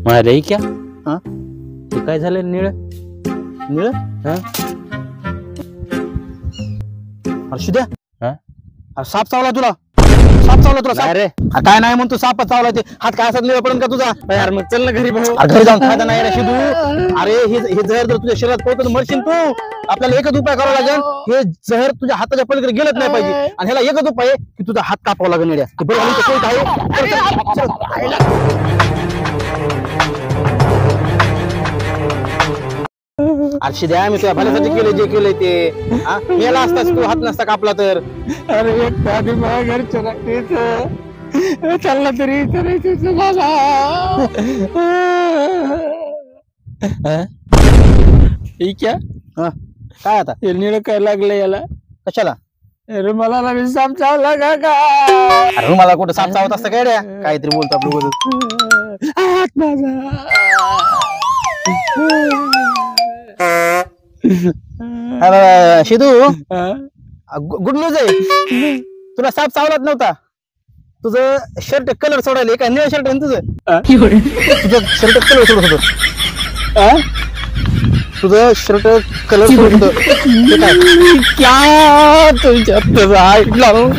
अरे क्या हा ते काय झालं निळ निळ हा हर्षुद्या हा अरे साप चावला तुला साप चावला तुला साप अरे काय नाही म्हणतो साप चावला ते हात काय असत निळ पडून का तुझा यार मग चल ना घरी भाऊ अरे घरी जाऊन फायदा नाही रे शिदू अरे हे जहर जर तुझ्या शरीरात पोहोचलं तर मरशील तू आपल्याला एकच उपाय करावा लागेल हे जहर तुझ्या हाताच्या पलीकडे गेलंच नाही पाहिजे आणि ह्याला एकच उपाय आहे की तुझा हात कापावा लागेल नेड्या ते बरं आणि ते कोण आहे? चल, चल, चल. अरे द्या मी तुझ्या भल्यासाठी केलं जे केलंय ते हा मेला असतास तू हात नसता कापला तर अरे एक दादी माझ्या घरच्या लागते चालला तरी करायचं मला ठीक आहे हा काय आता हे निळ काय लागलं याला कशाला अरे मला नवीन साप चावला का अरे मला कुठं साप चावत असतं काय रे काहीतरी बोलतो आपलं उगाचच. हात माझा अरे शिदू हा? गुड न्यूज आहे तुला साप चावलाच नव्हता तुझं शर्ट कलर सोडायला काय निळं शर्ट आहे ना तुझं शर्ट कलर सोडत होतं हा? तुझं शर्ट कलर सोडत होतं ते काय क्या तुझ्या ऐकलं